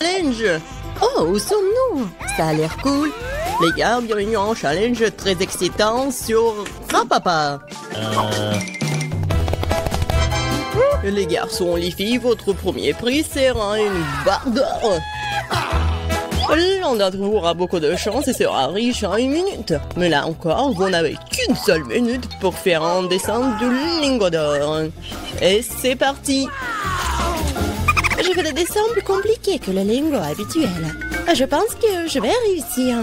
challenge. Oh, où sommes-nous? Ça a l'air cool. Les gars, bienvenue en challenge très excitant sur Rapapa. Les garçons, les filles, votre premier prix sera une barre d'or. L'un d'entre vous aura beaucoup de chance et sera riche en une minute. Mais là encore, vous n'avez qu'une seule minute pour faire un dessin de lingot d'or. Et c'est parti. Je fais des dessins plus compliqués que le lingot habituel. Je pense que je vais réussir.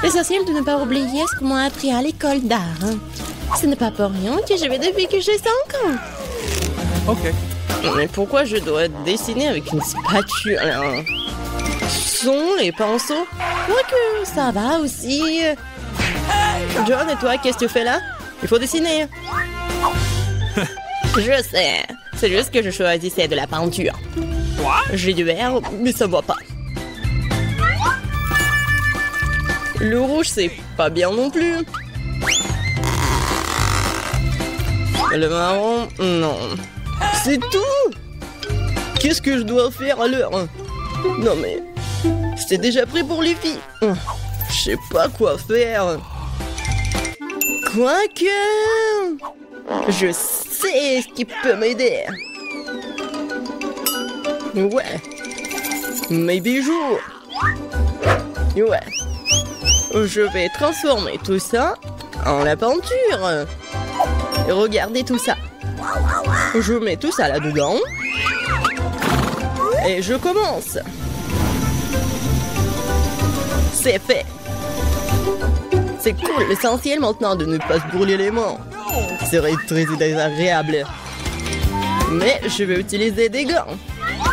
L'essentiel de ne pas oublier ce qu'on m'a appris à l'école d'art. Ce n'est pas pour rien que je vais depuis que j'ai 5 ans. Ok. Mais pourquoi je dois dessiner avec une spatule? Sont les pinceaux? Quoique, ça va aussi. John, et toi, qu'est-ce que tu fais là? Il faut dessiner. Je sais. C'est juste que je choisissais de la peinture. J'ai du vert, mais ça ne va pas. Le rouge, c'est pas bien non plus. Le marron, non. C'est tout? Qu'est-ce que je dois faire alors? Non mais... C'est déjà prêt pour les filles. Je sais pas quoi faire. Quoique... Je sais ce qui peut m'aider. Ouais. Mes bijoux. Ouais. Je vais transformer tout ça en la peinture. Et regardez tout ça. Je mets tout ça là-dedans. Et je commence. C'est fait. C'est cool, l'essentiel maintenant de ne pas se brûler les mains. C'est très désagréable. Mais je vais utiliser des gants.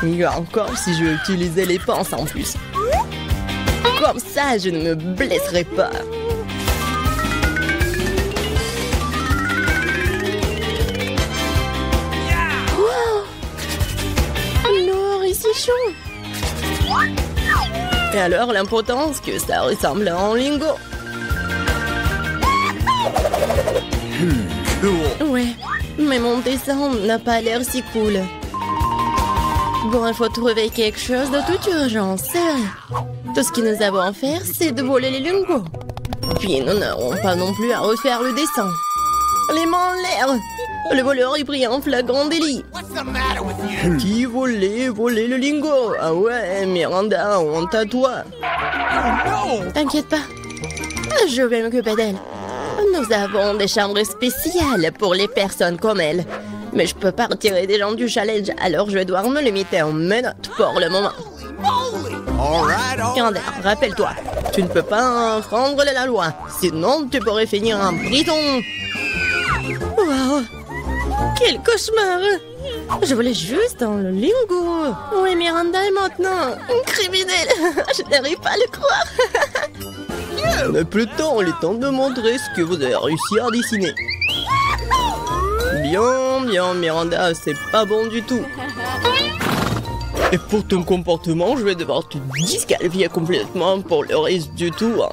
Et encore si je vais utiliser les pinces en plus. Comme ça, je ne me blesserai pas. Wow! L'or est si chaud. Et alors, l'importance que ça ressemble à un lingot. Ouais, mais mon dessin n'a pas l'air si cool. Bon, il faut trouver quelque chose de toute urgence, c'est vrai. Tout ce que nous avons à faire, c'est de voler les lingots. Puis nous n'aurons pas non plus à refaire le dessin. Les mains en l'air. Le voleur est pris en flagrant délit. Qui volait le lingot? Ah ouais, Miranda, honte à toi. T'inquiète pas, je vais m'occuper d'elle. Nous avons des chambres spéciales pour les personnes comme elle. Mais je peux pas retirer des gens du challenge, alors je vais devoir me limiter en menottes pour le moment. Miranda, rappelle-toi, tu ne peux pas enfreindre la loi, sinon tu pourrais finir en prison. Wow! Quel cauchemar! Je voulais juste dans le lingot. Oui, Miranda est maintenant une criminelle. Je n'arrive pas à le croire. On n'a plus de temps, il est temps de montrer ce que vous avez réussi à dessiner. Bien, Miranda, c'est pas bon du tout. Et pour ton comportement, je vais devoir te disqualifier complètement pour le reste du tour.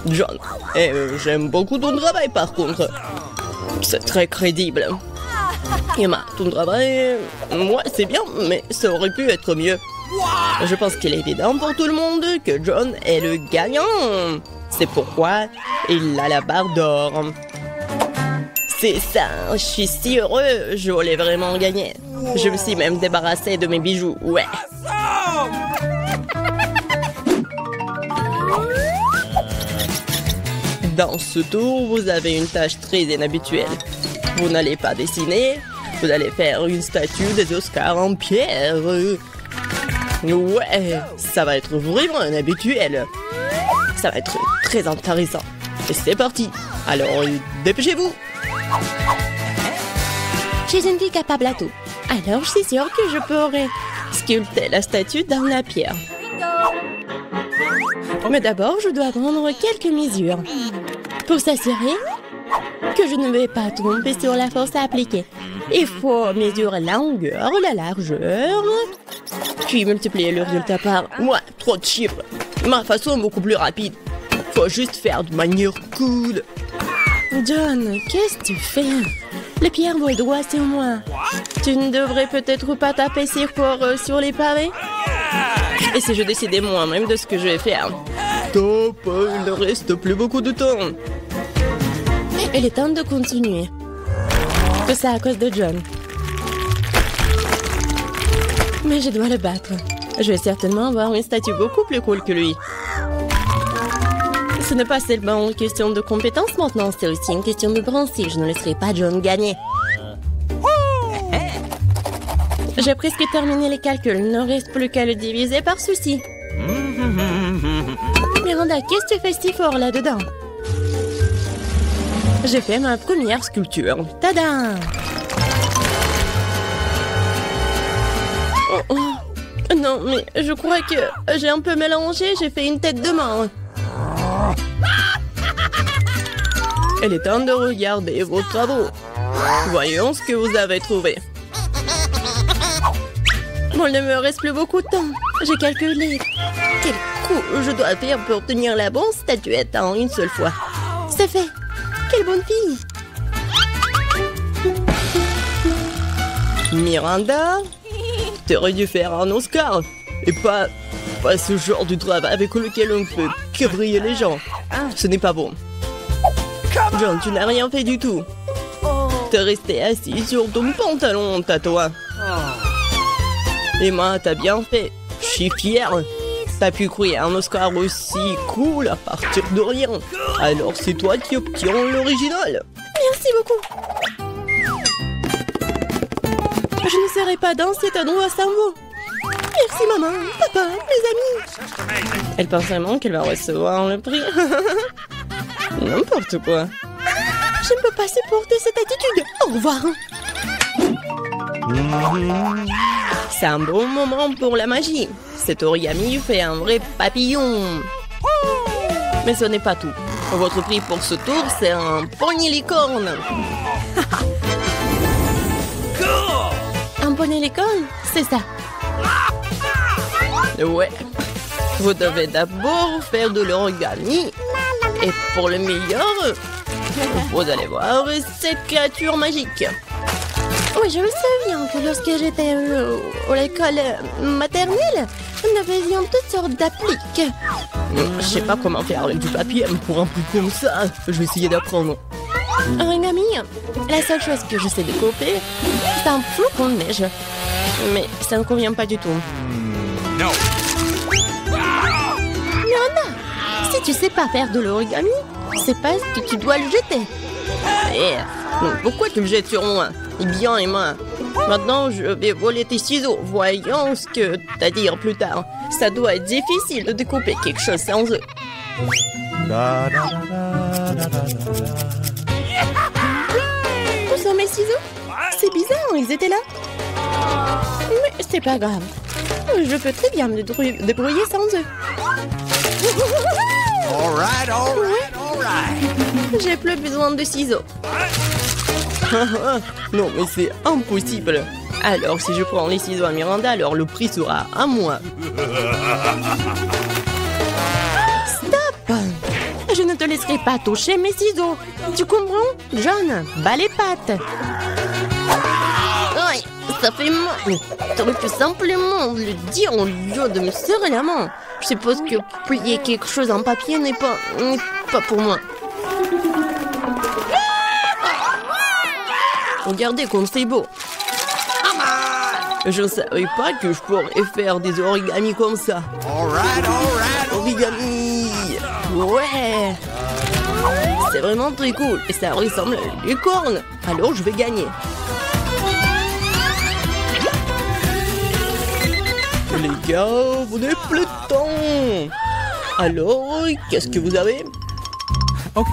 John, j'aime beaucoup ton travail par contre. C'est très crédible. Emma, ton travail, moi c'est bien, mais ça aurait pu être mieux. Je pense qu'il est évident pour tout le monde que John est le gagnant. C'est pourquoi il a la barre d'or. C'est ça, je suis si heureux, je voulais vraiment gagner. Je me suis même débarrassé de mes bijoux, ouais. Dans ce tour, vous avez une tâche très inhabituelle. Vous n'allez pas dessiner, vous allez faire une statue des Oscars en pierre. Ouais, ça va être vraiment inhabituel. Ça va être très intéressant. Et c'est parti. Alors, dépêchez-vous. Je suis une fille capable à tout. Alors, je suis sûre que je pourrai sculpter la statue dans la pierre. Mais d'abord, je dois prendre quelques mesures. Pour s'assurer que je ne vais pas tromper sur la force à appliquer. Il faut mesurer la longueur, la largeur, puis multiplier le résultat par... Ouais, trop de chiffres. Ma façon est beaucoup plus rapide. Faut juste faire de manière cool. John, qu'est-ce que tu fais? Les pierres volent droit sur moi. Tu ne devrais peut-être pas taper si fort sur les pavés? Et si je décidais moi-même de ce que je vais faire? Top, il ne reste plus beaucoup de temps. Il est temps de continuer. Tout ça à cause de John. Mais je dois le battre. Je vais certainement avoir une statue beaucoup plus cool que lui. Ce n'est pas seulement une question de compétence maintenant, c'est aussi une question de principe. Je ne laisserai pas John gagner. J'ai presque terminé les calculs. Il ne reste plus qu'à le diviser par ceci. Miranda, qu'est-ce que tu fais si fort là-dedans? J'ai fait ma première sculpture. Tada! Oh, oh. Non, mais je crois que j'ai un peu mélangé. J'ai fait une tête de mort. Il est temps de regarder vos travaux. Voyons ce que vous avez trouvé. Bon, il ne me reste plus beaucoup de temps. J'ai calculé quel coup je dois faire pour obtenir la bonne statuette en une seule fois. C'est fait. Quelle bonne fille. Miranda, t'aurais dû faire un Oscar. Et pas ce genre de travail avec lequel on ne peut que briller les gens. Ce n'est pas bon. John, tu n'as rien fait du tout. T'es resté assis sur ton pantalon, toi. Emma, t'as bien fait. Je suis fière. T'as pu créer un Oscar aussi cool à partir de rien. Alors c'est toi qui obtiens l'original. Merci beaucoup. Je ne serai pas dans cet endroit sans vous. Merci maman, papa, mes amis. Elle pense vraiment qu'elle va recevoir le prix. N'importe quoi. Je ne peux pas supporter cette attitude. Au revoir. C'est un bon moment pour la magie. Cet origami fait un vrai papillon. Mais ce n'est pas tout. Votre prix pour ce tour, c'est un poney licorne. Un poney licorne, c'est ça. Ouais. Vous devez d'abord faire de l'origami. Et pour le meilleur, vous allez voir cette créature magique. Oui, je me souviens que lorsque j'étais à l'école maternelle, nous faisions toutes sortes d'appliques. Je sais pas comment faire avec du papier pour un truc comme ça. Je vais essayer d'apprendre. Origami, la seule chose que je sais découper, c'est un flocon de neige. Mais ça ne convient pas du tout. Non. Miranda, si tu sais pas faire de l'origami, c'est parce que tu dois le jeter. Pourquoi tu me jettes sur moi? Eh bien, Emma, maintenant je vais voler tes ciseaux. Voyons ce que t'as à dire plus tard. Ça doit être difficile de découper quelque chose sans eux. Où sont mes ciseaux? C'est bizarre, ils étaient là. Mais c'est pas grave. Je peux très bien me débrouiller sans eux. J'ai plus besoin de ciseaux. Non, mais c'est impossible. Alors, si je prends les ciseaux à Miranda, alors le prix sera à moi. Stop! Je ne te laisserai pas toucher mes ciseaux. Tu comprends? John, bats les pattes. Aïe, ça fait mal. T'aurais pu simplement le dire au lieu de me serrer la main. Je suppose que plier quelque chose en papier n'est pas pour moi. Regardez comme c'est beau. Je ne savais pas que je pourrais faire des origamis comme ça. Origami. Ouais. C'est vraiment très cool. Et ça ressemble à une licorne. Alors je vais gagner. Les gars, vous n'avez plus de temps. Alors, qu'est-ce que vous avez? Ok.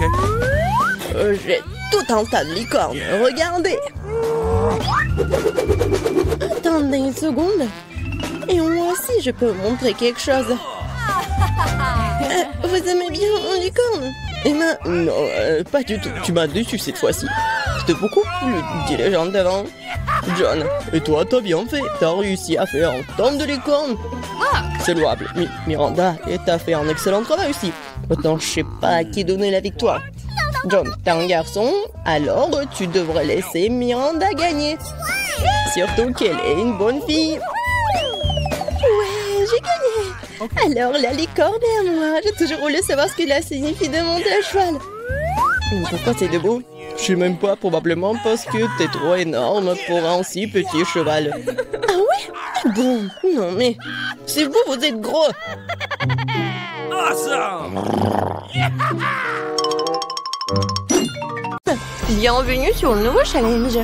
J'ai tout un tas de licornes. Regardez. Attendez une seconde. Et moi aussi, je peux vous montrer quelque chose. Vous aimez bien une licorne? Emma, non, pas du tout. Tu m'as déçu cette fois-ci. C'était beaucoup plus diligente avant. John, et toi, t'as bien fait. T'as réussi à faire un ton de licorne. C'est louable. Miranda, et t'as fait un excellent travail aussi. Maintenant, je sais pas à qui donner la victoire. John, t'es un garçon, alors tu devrais laisser Miranda gagner. Surtout qu'elle est une bonne fille. Ouais, j'ai gagné. Alors, la licorne est à moi. J'ai toujours voulu savoir ce que cela signifie de monter à cheval. Pourquoi t'es debout? Je sais même pas, probablement parce que t'es trop énorme pour un si petit cheval. Ah ouais? Bon, non mais... C'est vous, vous êtes gros! Bienvenue sur le nouveau challenge.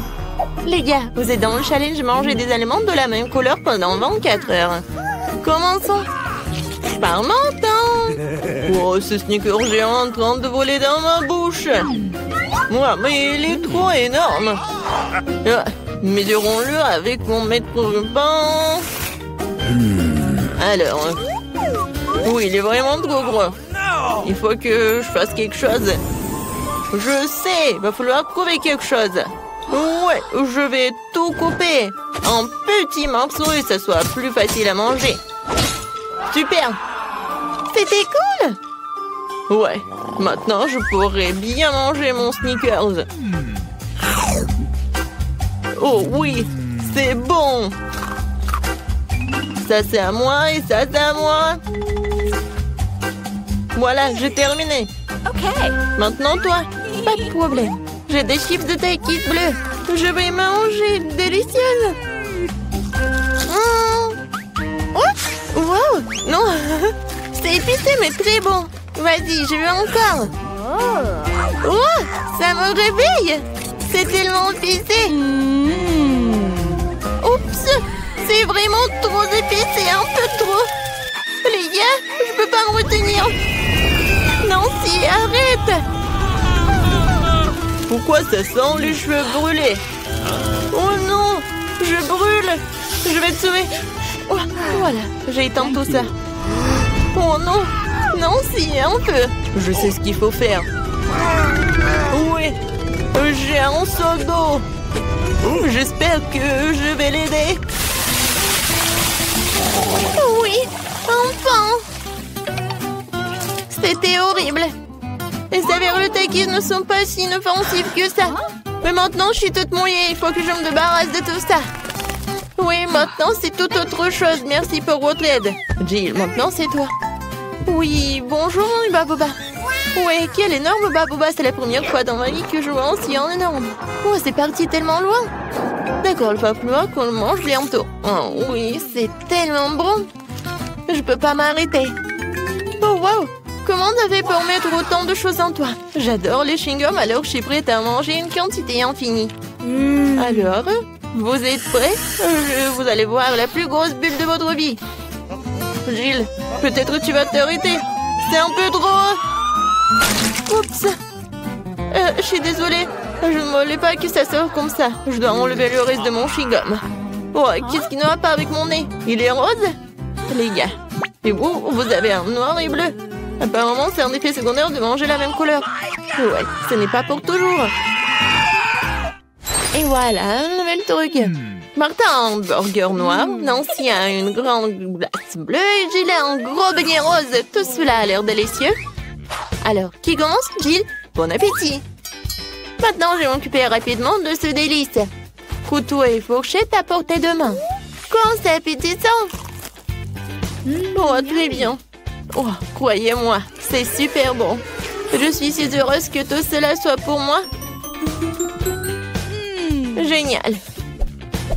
Les gars, vous êtes dans le challenge manger des aliments de la même couleur pendant 24 heures. Commençons. Par mon temps. Oh, ce sneaker géant en train de voler dans ma bouche. Ouais, mais il est trop énorme. Mesurons-le avec mon mètre ruban. Alors... Oui, il est vraiment trop gros. Il faut que je fasse quelque chose. Je sais, il va falloir trouver quelque chose. Ouais, je vais tout couper en petits morceaux et ça soit plus facile à manger. Super! C'était cool! Ouais, maintenant je pourrais bien manger mon Snickers. Oh oui, c'est bon! Ça c'est à moi et ça c'est à moi. Voilà, j'ai terminé. Ok. Maintenant toi. Pas de problème. J'ai des chips de taïkis bleus. Je vais manger. Délicieuse. Oh! Wow! Non. C'est épicé mais très bon. Vas-y, je veux encore. Oh! Ça me réveille! C'est tellement épicé. Oups! C'est vraiment trop épicé, un peu trop. Les gars, je peux pas me retenir. Nancy, arrête! Pourquoi ça sent les cheveux brûlés? Oh non! Je brûle! Je vais te sauver. Oh, voilà, j'ai éteint tout ça. Oh non! Nancy, un peu. Je sais ce qu'il faut faire. Oui, j'ai un seau d'eau. J'espère que je vais l'aider. Oui, enfin! C'était horrible. Les saveurs de taïkis ne sont pas si inoffensives que ça. Mais maintenant, je suis toute mouillée. Il faut que je me débarrasse de tout ça. Oui, maintenant, c'est tout autre chose. Merci pour votre aide. Jill, maintenant, c'est toi. Oui, bonjour, mon Baboba. Oui, quel énorme Baboba. C'est la première fois dans ma vie que je vois un si énorme. Oh, c'est parti tellement loin. D'accord, il va falloir qu'on le mange bientôt. Oh oui, c'est tellement bon. Je peux pas m'arrêter. Oh, wow. Comment t'as fait pour mettre autant de choses en toi? J'adore les chewing-gums, alors je suis prête à manger une quantité infinie. Alors, vous êtes prêts? Vous allez voir la plus grosse bulle de votre vie. Jill, peut-être tu vas t'arrêter. C'est un peu trop... Oups. Je suis désolée. Je ne voulais pas que ça sorte comme ça. Je dois enlever le reste de mon chewing-gum. Oh, qu'est-ce qui ne va pas avec mon nez? Il est rose? Les gars. Et vous avez un noir et bleu. Apparemment, c'est un effet secondaire de manger la même couleur. Ouais, ce n'est pas pour toujours. Et voilà, un nouvel truc. Martin a un burger noir, Nancy a une grande glace bleue et Jill a un gros beignet rose. Tout cela a l'air délicieux. Alors, qui commence? Jill, bon appétit. Maintenant, je vais m'occuper rapidement de ce délice. Couteau et fourchette à portée de main. Quand c'est appétissant. Oh, très bien. Oh, croyez-moi, c'est super bon. Je suis si heureuse que tout cela soit pour moi. Génial.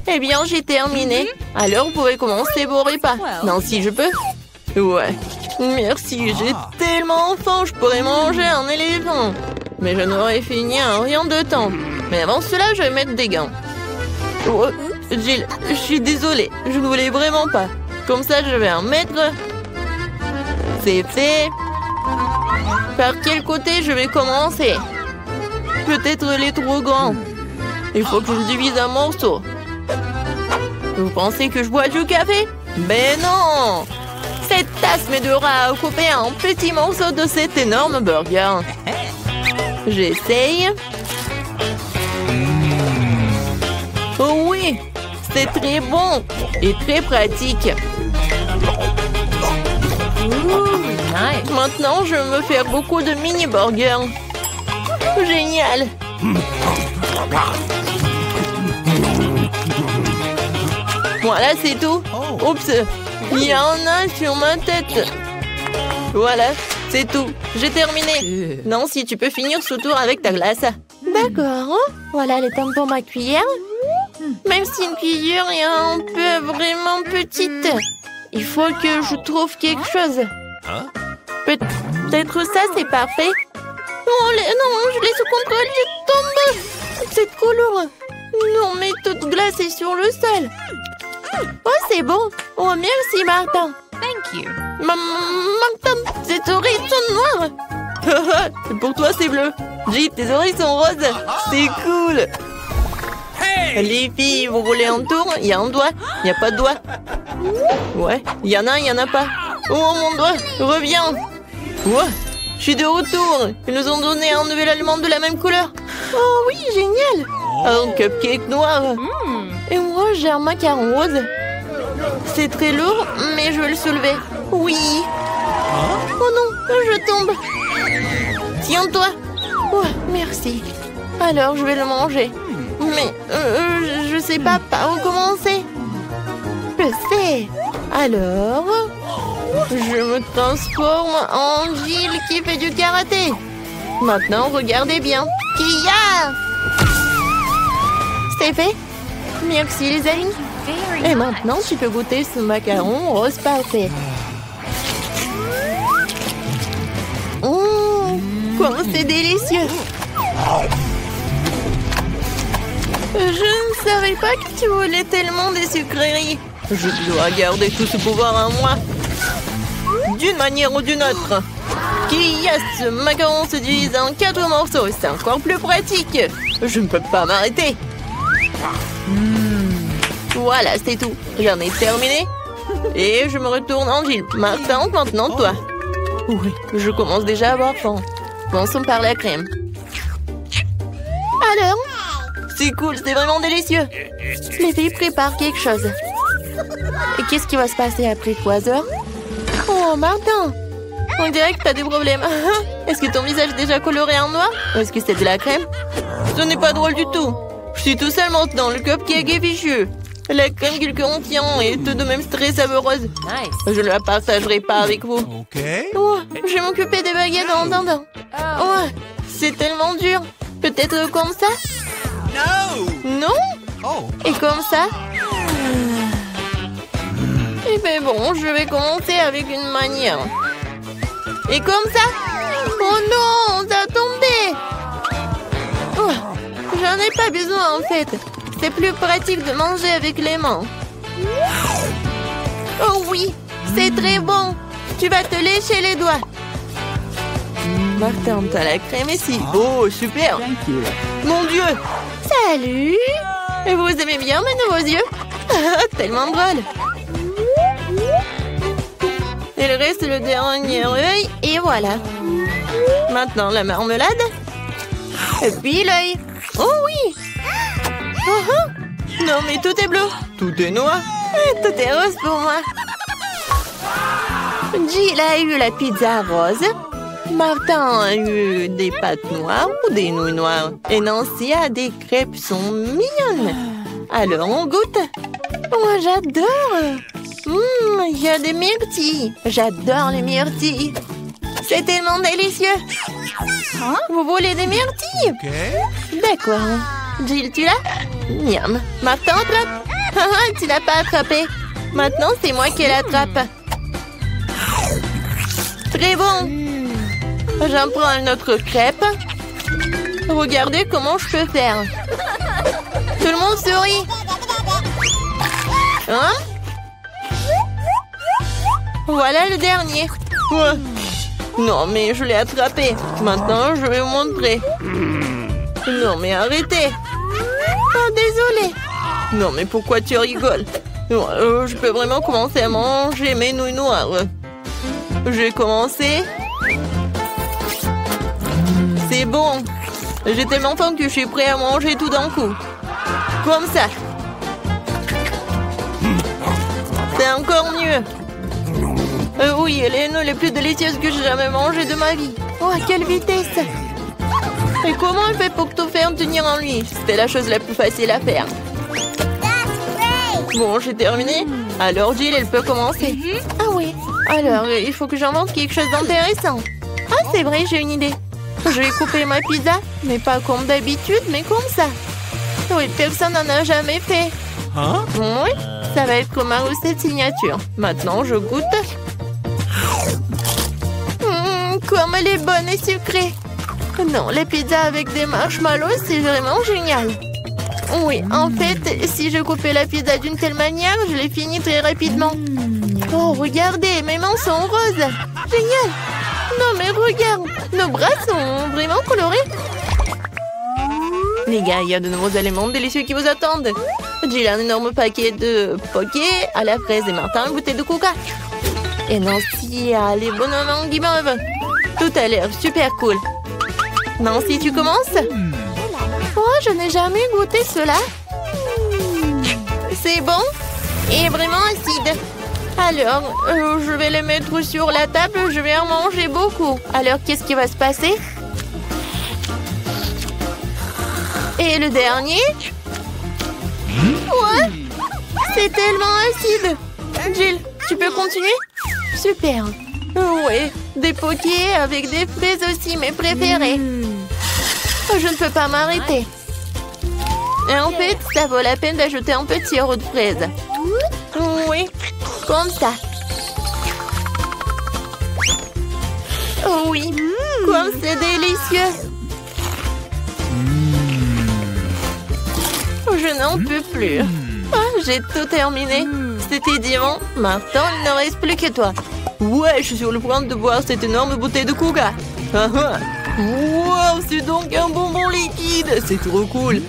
Eh bien, j'ai terminé. Alors, vous pouvez commencer vos repas. Non, si je peux. Ouais. Merci, j'ai tellement faim, je pourrais manger un éléphant. Mais je n'aurais fini en rien de temps. Mais avant cela, je vais mettre des gants. Oh, Jill, je suis désolée. Je ne voulais vraiment pas. Comme ça, je vais en mettre. C'est fait. Par quel côté je vais commencer? Peut-être les trop grands. Il faut que je le divise en morceaux. Vous pensez que je bois du café? Ben non! Cette tasse m'aidera à couper un petit morceau de cet énorme burger. J'essaye. Oh oui! C'est très bon et très pratique. Maintenant, je vais me faire beaucoup de mini-burgers. Génial! Voilà, c'est tout. Oups, Il y en a sur ma tête. Voilà, c'est tout. J'ai terminé. Nancy, tu peux finir ce tour avec ta glace. D'accord. Voilà les temps pour ma cuillère. Même si une cuillère est un peu vraiment petite, il faut que je trouve quelque chose. Peut-être ça, c'est parfait. Oh, non, je l'ai sous contrôle, je tombe. C'est trop lourd. Non, mais toute glace est sur le sol. Oh, c'est bon. Oh, merci, Martin. Thank you. Martin, tes oreilles sont noires. Pour toi, c'est bleu. J, tes oreilles sont roses. C'est cool. Les filles, vous voulez un tour? Il y a un doigt. Il n'y a pas de doigt. Ouais, il y en a, il n'y en a pas. Oh, mon doigt, reviens. Ouais, je suis de retour. Ils nous ont donné un nouvel aliment de la même couleur. Oh oui, génial. Un cupcake noir. Et moi, j'ai un macaron rose. C'est très lourd, mais je vais le soulever. Oui. Oh non, je tombe. Tiens-toi. Ouais, merci. Alors, je vais le manger. Mais je sais pas par où commencer. Je sais. Alors, je me transforme en Jill qui fait du karaté. Maintenant, regardez bien. Kia! C'est fait. Merci les amis. Et maintenant, tu peux goûter ce macaron rose parfait. Comment c'est délicieux. Je ne savais pas que tu voulais tellement des sucreries. Je dois garder tout ce pouvoir en moi. D'une manière ou d'une autre. Qui a ce macaron se divise en 4 morceaux. C'est encore plus pratique. Je ne peux pas m'arrêter. Voilà, c'est tout. J'en ai terminé. Et je me retourne en Jill. Martin, maintenant toi. Oui, je commence déjà à avoir faim. Commençons par la crème. Alors? C'est cool, c'est vraiment délicieux. Les filles préparent quelque chose. Et qu'est-ce qui va se passer après 3 heures? Oh, Martin! On dirait que t'as des problèmes. Est-ce que ton visage est déjà coloré en noir? Ou est-ce que c'est de la crème? Ce n'est pas drôle du tout. Je suis tout seul maintenant, le cupcake est fichu. La crème qu'il contient est tout de même très savoureuse. Nice. Je ne la partagerai pas avec vous. Oh, je vais m'occuper des baguettes en attendant. Oh, c'est tellement dur. Peut-être comme ça? Non? Et comme ça? Eh bien bon, je vais commencer avec une manière. Et comme ça? Oh non, ça a tombé. Oh, j'en ai pas besoin en fait. C'est plus pratique de manger avec les mains. Oh oui, c'est très bon. Tu vas te lécher les doigts. Martin, t'as la crème ici. Oh, super. Mon Dieu. Salut. Et vous aimez bien mes nouveaux yeux? Tellement drôle. Il reste le dernier œil et voilà. Maintenant la marmelade. Et puis l'œil. Oh oui. Non mais tout est bleu. Tout est noir. Et tout est rose pour moi. Jill a eu la pizza rose. Martin a eu des pâtes noires ou des nouilles noires. Et Nancy a des crêpes sont mignonnes. Alors on goûte. Moi j'adore. Il y a des myrtilles. J'adore les myrtilles. C'est tellement délicieux. Vous voulez des myrtilles? D'accord. Jill, tu l'as? Miam. Martin, attrape. Tu l'as pas attrapé. Maintenant, c'est moi qui l'attrape. Très bon. J'en prends une autre crêpe. Regardez comment je peux faire. Tout le monde sourit. Hein? Voilà le dernier. Ouais. Non, mais je l'ai attrapé. Maintenant, je vais vous montrer. Non, mais arrêtez. Oh, désolé. Non, mais pourquoi tu rigoles? Je peux vraiment commencer à manger mes nouilles noires. J'ai commencé. C'est bon. J'ai tellement faim que je suis prêt à manger tout d'un coup. Comme ça. C'est encore mieux. Oui, les nouilles les plus délicieuses que j'ai jamais mangées de ma vie. Oh, à quelle vitesse! Et comment elle fait pour tout faire tenir en lui? C'était la chose la plus facile à faire. Bon, j'ai terminé. Alors Jill, elle peut commencer. Ah oui. Alors, il faut que j'invente quelque chose d'intéressant. Ah, c'est vrai, j'ai une idée. Je vais couper ma pizza, mais pas comme d'habitude, mais comme ça. Oui, personne n'en a jamais fait. Hein? Oui, ça va être comme ma recette signature. Maintenant, je goûte. Comme elle est bonne et sucrée. Non, les pizzas avec des marshmallows, c'est vraiment génial. Oui, en fait, si je coupais la pizza d'une telle manière, je l'ai finie très rapidement. Oh, regardez, mes mains sont roses. Génial. Non, mais regarde, nos bras sont vraiment colorés. Les gars, il y a de nouveaux éléments délicieux qui vous attendent. Jill a un énorme paquet de poké à la fraise et Martin une bouteille de coca. Et Nancy a les bonhommes guimauve. Tout a l'air super cool. Nancy, tu commences? Oh, je n'ai jamais goûté cela. C'est bon et vraiment acide. Alors, je vais les mettre sur la table. Je vais en manger beaucoup. Alors, qu'est-ce qui va se passer? Et le dernier? Ouais, c'est tellement acide. Jill, tu peux continuer? Super. Oui, des pokés avec des fraises aussi, mes préférés. Je ne peux pas m'arrêter. Et en fait, ça vaut la peine d'ajouter un petit sirop de fraise. Oui, comme ça. Oh oui, comme c'est délicieux. Je n'en peux plus. Ah, j'ai tout terminé. C'était diamant. Maintenant, il ne reste plus que toi. Ouais, je suis sur le point de boire cette énorme bouteille de coca. Wow, c'est donc un bonbon liquide. C'est trop cool.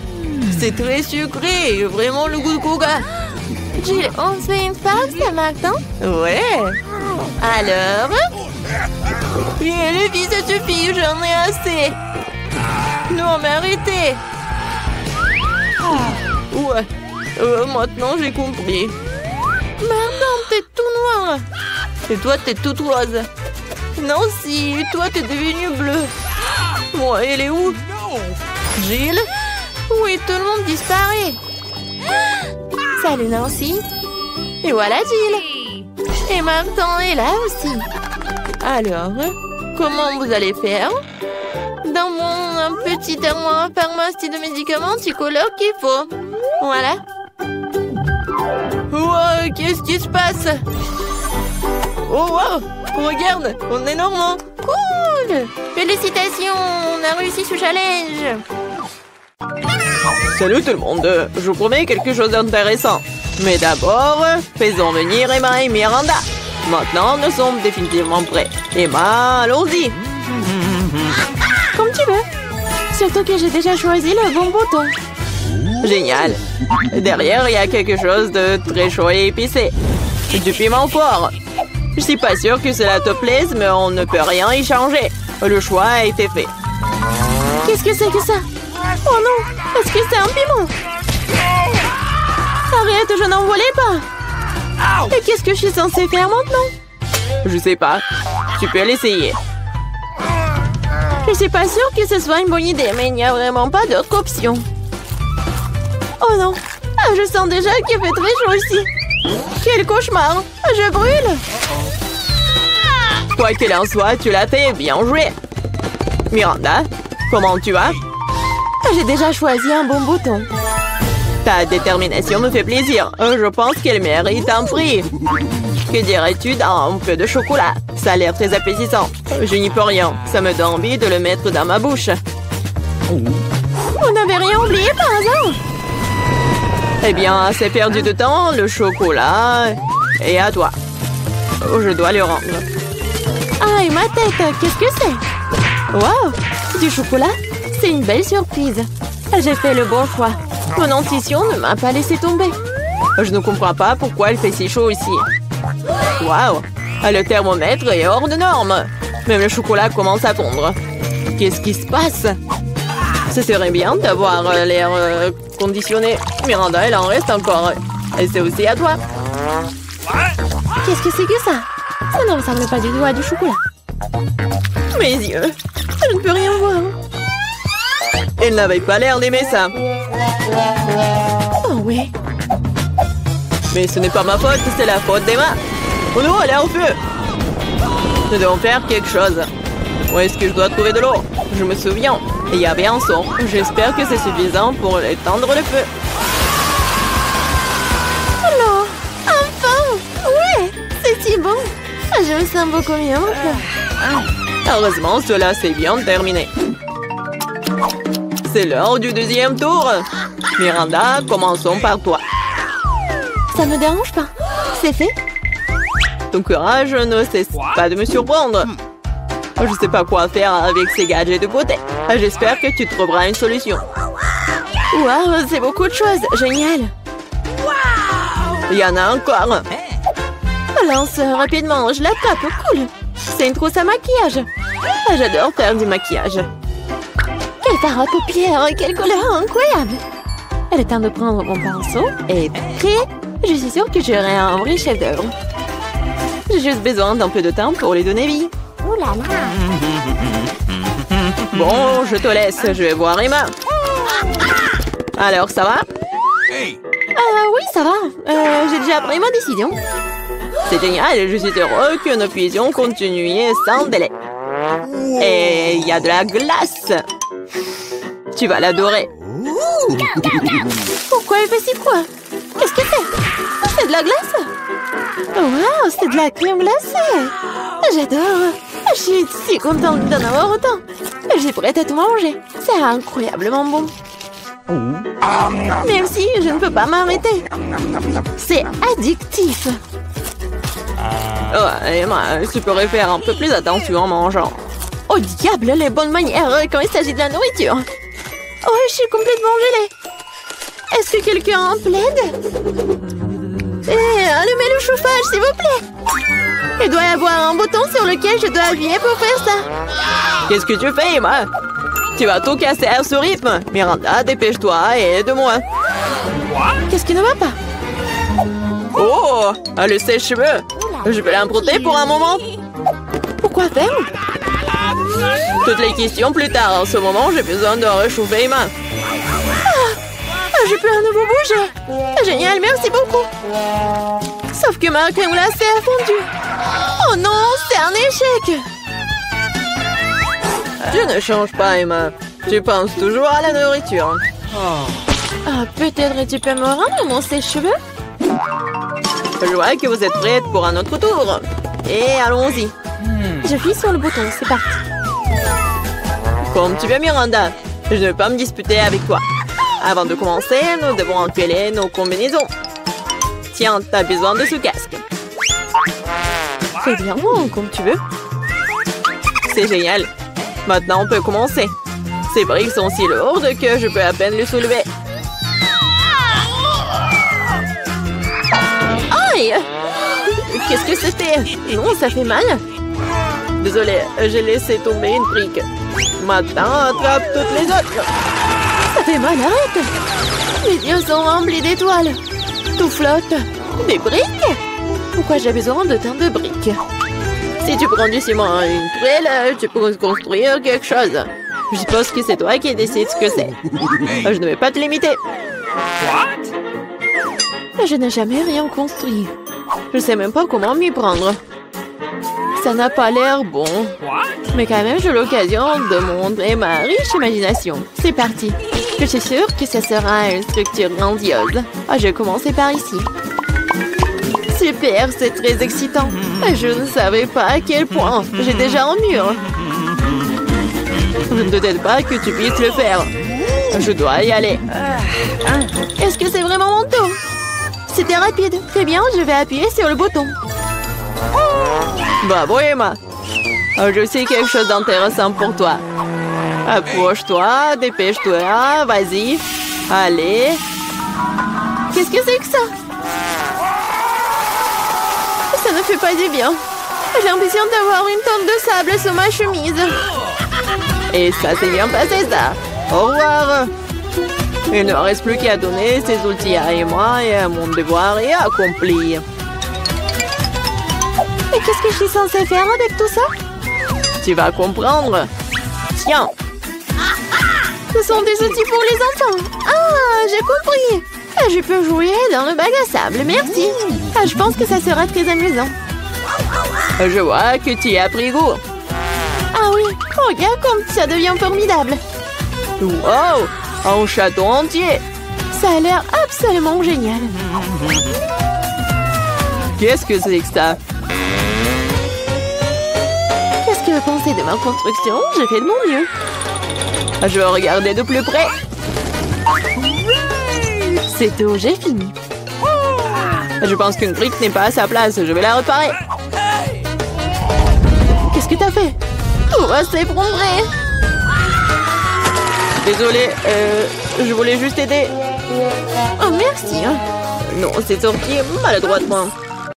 C'est très sucré. Vraiment le goût de coca. Jill, on se fait une farce, Martin? Ouais. Alors? Et les filles, ça suffit. J'en ai assez. Non, mais arrêtez. Ouais. Maintenant, j'ai compris. Martin, t'es tout noir. Et toi, t'es toute rose. Nancy, toi, t'es devenue bleue. Moi, elle est où? Jill? Oui, tout le monde disparaît. Salut, Nancy. Et voilà, Jill. Et Martin est là aussi. Alors, comment vous allez faire? Dans mon petit armoire à pharmacie de médicaments, tu colores qu'il faut. Voilà. Wow, qu'est-ce qui se passe? Oh wow, regarde, on est normand. Cool. Félicitations, on a réussi ce challenge. Salut tout le monde, je vous promets quelque chose d'intéressant. Mais d'abord, faisons venir Emma et Miranda. Maintenant, nous sommes définitivement prêts. Emma, allons-y. Comme tu veux. Surtout que j'ai déjà choisi le bon bouton. Génial. Derrière, il y a quelque chose de très chaud et épicé. Du piment fort. Je suis pas sûre que cela te plaise, mais on ne peut rien y changer. Le choix a été fait. Qu'est-ce que c'est que ça? Oh non, est-ce que c'est un piment? Arrête, je n'en voulais pas. Et qu'est-ce que je suis censée faire maintenant? Je sais pas. Tu peux l'essayer. Je suis pas sûre que ce soit une bonne idée, mais il n'y a vraiment pas d'autre option. Oh non, je sens déjà qu'il fait très chaud ici. Quel cauchemar, je brûle. Quoi qu'il en soit, tu l'as fait, bien joué. Miranda, comment tu vas? J'ai déjà choisi un bon bouton. Ta détermination me fait plaisir. Je pense qu'elle mérite un prix. Que dirais-tu d'un peu de chocolat? Ça a l'air très appétissant. Je n'y peux rien. Ça me donne envie de le mettre dans ma bouche. Vous n'avez rien oublié par hasard? Eh bien, c'est perdu de temps. Le chocolat est à toi. Je dois le rendre. Ah, et ma tête, qu'est-ce que c'est? Wow, du chocolat? C'est une belle surprise. J'ai fait le bon choix. Mon intuition ne m'a pas laissé tomber. Je ne comprends pas pourquoi il fait si chaud ici. Waouh! Le thermomètre est hors de norme. Même le chocolat commence à fondre. Qu'est-ce qui se passe? Ce serait bien d'avoir l'air conditionné. Miranda, elle en reste encore. Et c'est aussi à toi. Qu'est-ce que c'est que ça? Ça ne ressemble pas du tout à du chocolat. Mes yeux, je ne peux rien voir. Elle n'avait pas l'air d'aimer ça. Oh oui. Mais ce n'est pas ma faute, c'est la faute d'Emma. Oh non, elle est en feu. Nous devons faire quelque chose. Où est-ce que je dois trouver de l'eau? Je me souviens. Il y avait un son. J'espère que c'est suffisant pour éteindre le feu. Alors, enfin! Ouais, c'est si bon! Je me sens beaucoup mieux maintenant. Heureusement, cela s'est bien terminé. C'est l'heure du deuxième tour. Miranda, commençons par toi. Ça me dérange pas. C'est fait? Ton courage ne cesse pas de me surprendre. Je ne sais pas quoi faire avec ces gadgets de beauté. J'espère que tu trouveras une solution. Waouh, c'est beaucoup de choses. Génial. Il y en a encore. Lance rapidement, je l'attrape. Cool. C'est une trousse à maquillage. J'adore faire du maquillage. Quel fard à paupières, quelle couleur incroyable. Il est temps de prendre mon pinceau et prêt. Je suis sûre que j'aurai un vrai chef d'œuvre. J'ai juste besoin d'un peu de temps pour les donner vie. Ouh là là. Bon, je te laisse, je vais voir Emma. Alors, ça va? Oui, ça va. J'ai déjà pris ma décision. C'est génial, je suis heureux que nous puissions continuer sans délai. Et il y a de la glace. Tu vas l'adorer. Pourquoi il fait si froid? Qu'est-ce que c'est? C'est de la glace? Wow, c'est de la crème glacée. J'adore. Je suis si contente d'en avoir autant. Je suis prête à tout manger. C'est incroyablement bon. Même si je ne peux pas m'arrêter. C'est addictif. Oh, Emma, tu pourrais faire un peu plus attention en mangeant. Oh diable, les bonnes manières quand il s'agit de la nourriture. Oh, je suis complètement gelée. Est-ce que quelqu'un plaide? Allumez le chauffage, s'il vous plaît. Il doit y avoir un bouton sur lequel je dois appuyer pour faire ça. Qu'est-ce que tu fais, Emma? Tu vas tout casser à ce rythme. Miranda, dépêche-toi et aide-moi. Qu'est-ce qui ne va pas? Oh, le sèche-cheveux. Je peux l'emprunter pour un moment. Pourquoi faire? Toutes les questions plus tard. En ce moment, j'ai besoin de réchauffer Emma. Je peux à nouveau bouger. Génial, merci beaucoup. Sauf que ma crème glacée a fondu. Oh non, c'est un échec. Tu ne changes pas, Emma. Tu penses toujours à la nourriture. Peut-être tu peux me rendre mon sèche-cheveux? Je vois que vous êtes prête pour un autre tour. Et allons-y. J'appuie sur le bouton, c'est parti. Comme tu veux, Miranda. Je ne vais pas me disputer avec toi. Avant de commencer, nous devons empiler nos combinaisons. Tiens, t'as besoin de ce casque. Très bien, comme tu veux. C'est génial. Maintenant, on peut commencer. Ces briques sont si lourdes que je peux à peine les soulever. Aïe! Qu'est-ce que c'était? Non, ça fait mal. Désolée, j'ai laissé tomber une brique. Maintenant, attrape toutes les autres. Ça fait mal, arrête! Mes yeux sont remplis d'étoiles. Tout flotte. Des briques? Pourquoi j'ai besoin de tant de briques? Si tu prends du ciment et une truelle, tu peux construire quelque chose. Je suppose que c'est toi qui décides ce que c'est. Je ne vais pas te limiter. Je n'ai jamais rien construit. Je sais même pas comment m'y prendre. Ça n'a pas l'air bon. Mais quand même, j'ai l'occasion de montrer ma riche imagination. C'est parti. Je suis sûre que ce sera une structure grandiose. Je vais commencer par ici. Super, c'est très excitant. Je ne savais pas à quel point. J'ai déjà un mur. Je ne te doute pas que tu puisses le faire. Je dois y aller. Est-ce que c'est vraiment mon tour? C'était rapide. Très bien, je vais appuyer sur le bouton. Bravo, Emma. Je sais quelque chose d'intéressant pour toi. Approche-toi, dépêche-toi, vas-y. Allez. Qu'est-ce que c'est que ça? Ça ne fait pas du bien. J'ai l'impression d'avoir une tonne de sable sur ma chemise. Et ça s'est bien passé, ça. Au revoir. Il ne reste plus qu'à donner ces outils à Emma et mon devoir est accompli. Mais qu'est-ce que je suis censée faire avec tout ça? Tu vas comprendre. Tiens. Ce sont des outils pour les enfants. Ah, j'ai compris. Je peux jouer dans le bac à sable, merci. Je pense que ça sera très amusant. Je vois que tu y as pris goût. Ah oui, regarde comme ça devient formidable. Wow, un château entier. Ça a l'air absolument génial. Qu'est-ce que c'est que ça? Qu'est-ce que vous pensez de ma construction? J'ai fait de mon mieux. Je vais regarder de plus près. C'est tout, j'ai fini. Je pense qu'une brique n'est pas à sa place. Je vais la réparer. Qu'est-ce que t'as fait? Tout va s'effondrer. Désolée, je voulais juste aider. Oh, merci. Non, c'est sorti maladroitement.